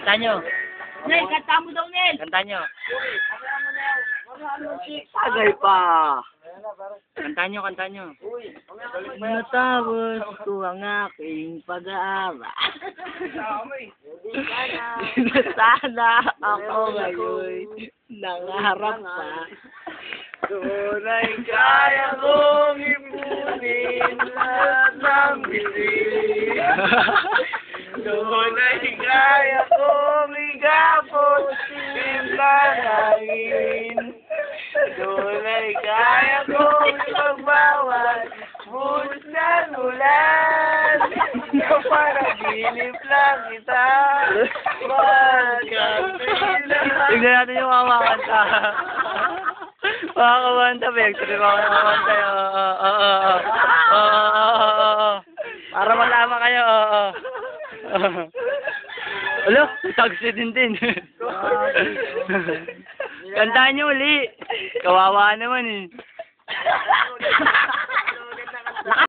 Kanta nyo. Nel, kanta mo daw, Nel. Kanta nyo. Tagay pa. Kanta nyo, kanta nyo. Natapos ko ang aking pag-aaral. Sana ako ngayon nangarap pa. Tunay kaya kong ipunin lahat ng bibig. Tunay kaya kong igapos simplahangin. Tunay kaya kong magbawat buhos ng ulan. Kapanaginip lang kita. Tignan natin yung mga kanta. Mga kumanta, Vector. Mga kumanta. Para malaman kayo. Alo, taxi din. Kantahan nyo uli. Kawawa naman eh.